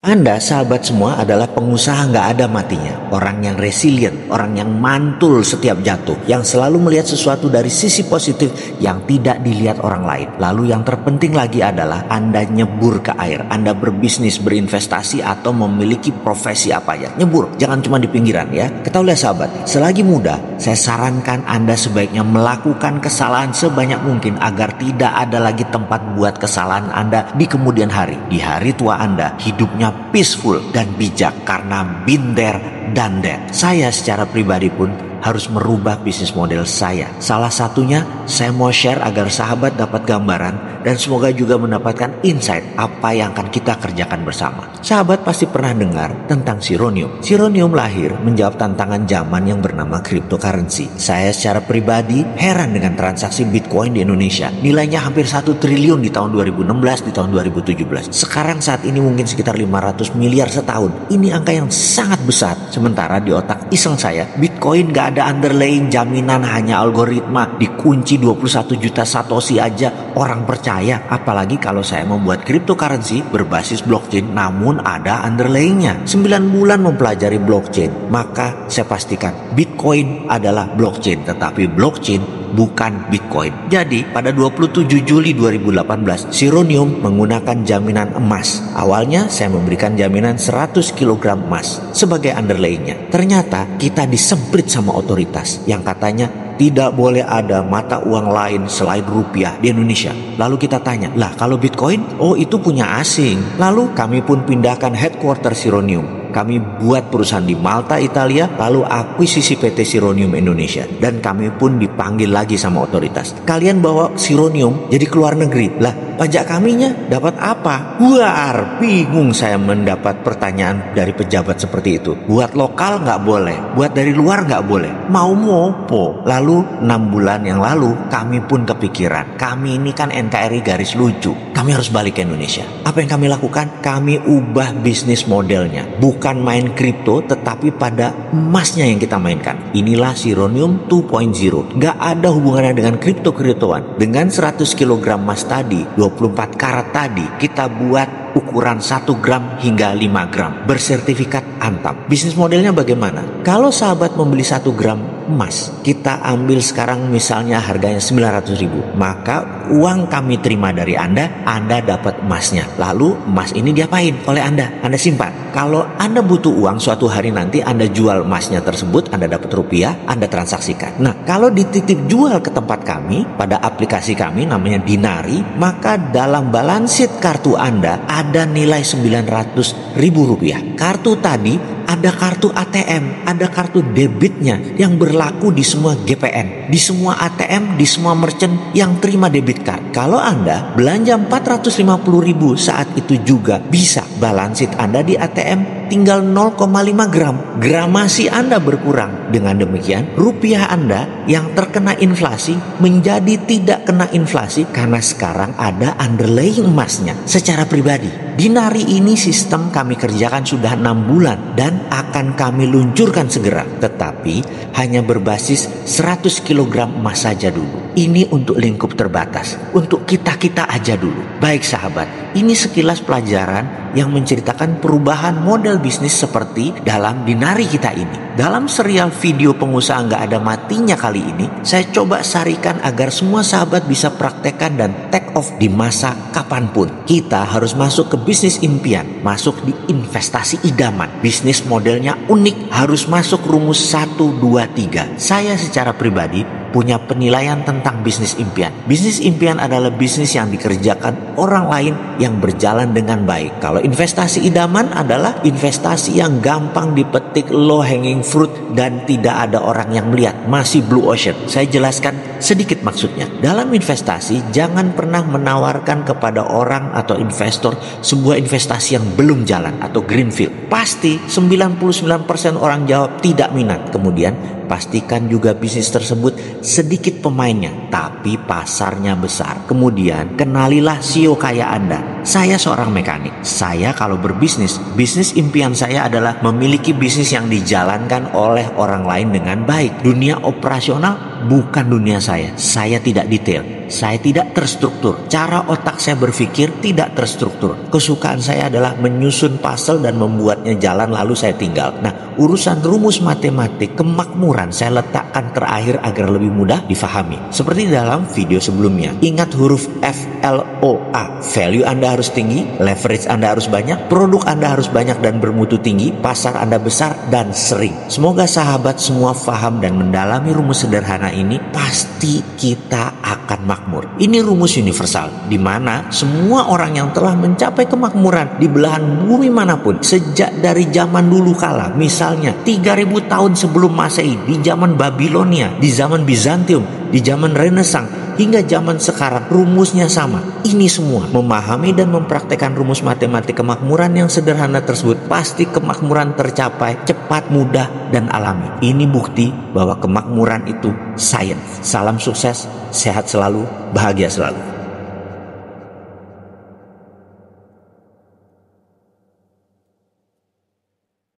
Anda, sahabat semua, adalah pengusaha nggak ada matinya. Orang yang resilient, orang yang mantul setiap jatuh, yang selalu melihat sesuatu dari sisi positif yang tidak dilihat orang lain. Lalu yang terpenting lagi adalah Anda nyebur ke air. Anda berbisnis, berinvestasi, atau memiliki profesi apa aja. Nyebur, jangan cuma di pinggiran ya. Ketahuilah sahabat, selagi muda, saya sarankan Anda sebaiknya melakukan kesalahan sebanyak mungkin agar tidak ada lagi tempat buat kesalahan Anda di kemudian hari. Di hari tua Anda, hidupnya peaceful dan bijak karena been there done that. Saya secara pribadi pun harus merubah bisnis model saya. Salah satunya saya mau share agar sahabat dapat gambaran dan semoga juga mendapatkan insight apa yang akan kita kerjakan bersama. Sahabat pasti pernah dengar tentang Sironium. Sironium lahir menjawab tantangan zaman yang bernama cryptocurrency. Saya secara pribadi heran dengan transaksi Bitcoin di Indonesia. Nilainya hampir 1 triliun di tahun 2016, di tahun 2017. Sekarang saat ini mungkin sekitar 500 miliar setahun. Ini angka yang sangat besar. Sementara di otak iseng saya, Bitcoin gak ada underlying jaminan, hanya algoritma. Dikunci 21 juta satoshi aja orang percaya. Apalagi kalau saya membuat cryptocurrency berbasis blockchain namun ada underlyingnya. 9 bulan mempelajari blockchain, maka saya pastikan Bitcoin adalah blockchain, tetapi blockchain bukan Bitcoin. Jadi pada 27 Juli 2018 Sironium menggunakan jaminan emas. Awalnya saya memberikan jaminan 100 kg emas sebagai underlayingnya. Ternyata kita disemprit sama otoritas yang katanya tidak boleh ada mata uang lain selain rupiah di Indonesia. Lalu kita tanya, lah kalau Bitcoin? Oh itu punya asing. Lalu kami pun pindahkan headquarter Sironium. Kami buat perusahaan di Malta, Italia, lalu akuisisi PT Sironium Indonesia. Dan kami pun dipanggil lagi sama otoritas. Kalian bawa Sironium jadi keluar negeri. Lah pajak kaminya dapat apa? Buar, bingung saya mendapat pertanyaan dari pejabat seperti itu. Buat lokal nggak boleh, buat dari luar nggak boleh. Mau mopo? Lalu 6 bulan yang lalu kami pun kepikiran, kami ini kan NKRI garis lucu, kami harus balik ke Indonesia. Apa yang kami lakukan? Kami ubah bisnis modelnya. Bukan main kripto, tetapi pada emasnya yang kita mainkan. Inilah Sironium 2.0. Gak ada hubungannya dengan kripto-kriptoan. Dengan 100 kg emas tadi, 24 karat tadi, kita buat ukuran 1 gram hingga 5 gram. Bersertifikat Antam. Bisnis modelnya bagaimana? Kalau sahabat membeli 1 gram emas, kita ambil sekarang misalnya harganya 900.000, maka uang kami terima dari Anda dapat emasnya. Lalu emas ini diapain oleh Anda simpan. Kalau Anda butuh uang suatu hari nanti, Anda jual emasnya tersebut, Anda dapat rupiah, Anda transaksikan. Nah, kalau dititip jual ke tempat kami, pada aplikasi kami namanya Dinari, maka dalam balance sheet kartu Anda ada nilai 900.000 rupiah. Kartu tadi ada kartu ATM, ada kartu debitnya yang berlaku di semua GPN, di semua ATM, di semua merchant yang terima debit card. Kalau Anda belanja 450.000 saat itu juga bisa balance sheet Anda di ATM tinggal 0,5 gram. Gramasi Anda berkurang. Dengan demikian, rupiah Anda yang terkena inflasi menjadi tidak kena inflasi karena sekarang ada underlying emasnya. Secara pribadi, Dinari ini sistem kami kerjakan sudah 6 bulan dan akan kami luncurkan segera. Tetapi hanya berbasis 100 kg emas saja dulu. Ini untuk lingkup terbatas, untuk kita-kita aja dulu. Baik sahabat, ini sekilas pelajaran yang menceritakan perubahan model bisnis seperti dalam Dinari kita ini. Dalam serial video pengusaha nggak ada matinya kali ini, saya coba sarikan agar semua sahabat bisa praktekkan dan take off di masa kapanpun. Kita harus masuk ke bisnis impian, masuk di investasi idaman. Bisnis modelnya unik, harus masuk rumus 1, 2, 3. Saya secara pribadi punya penilaian tentang bisnis impian. Bisnis impian adalah bisnis yang dikerjakan orang lain yang berjalan dengan baik. Kalau investasi idaman adalah investasi yang gampang dipetik, low hanging fruit, dan tidak ada orang yang melihat, masih blue ocean. Saya jelaskan sedikit maksudnya. Dalam investasi, jangan pernah menawarkan kepada orang atau investor sebuah investasi yang belum jalan atau greenfield. Pasti 99% orang jawab tidak minat. Kemudian pastikan juga bisnis tersebut sedikit pemainnya, tapi pasarnya besar. Kemudian kenalilah CEO kaya Anda. Saya seorang mekanik. Saya kalau berbisnis, bisnis impian saya adalah memiliki bisnis yang dijalankan oleh orang lain dengan baik. Dunia operasional bukan dunia saya. Saya tidak detail, saya tidak terstruktur. Cara otak saya berpikir tidak terstruktur. Kesukaan saya adalah menyusun puzzle dan membuatnya jalan lalu saya tinggal. Nah, urusan rumus matematik kemakmuran saya letakkan terakhir agar lebih mudah difahami. Seperti dalam video sebelumnya. Ingat huruf FLOA. Value Anda harus tinggi, leverage Anda harus banyak, produk Anda harus banyak dan bermutu tinggi, pasar Anda besar dan sering. Semoga sahabat semua paham dan mendalami rumus sederhana ini, pasti kita akan makmur. Ini rumus universal, di mana semua orang yang telah mencapai kemakmuran di belahan bumi manapun, sejak dari zaman dulu kala, misalnya 3000 tahun sebelum Masehi, di zaman Babilonia, di zaman Bizantium, di zaman Renaissance, hingga zaman sekarang, rumusnya sama. Ini semua memahami dan mempraktekkan rumus matematik kemakmuran yang sederhana tersebut, pasti kemakmuran tercapai cepat, mudah, dan alami. Ini bukti bahwa kemakmuran itu sains. Salam sukses, sehat selalu, bahagia selalu.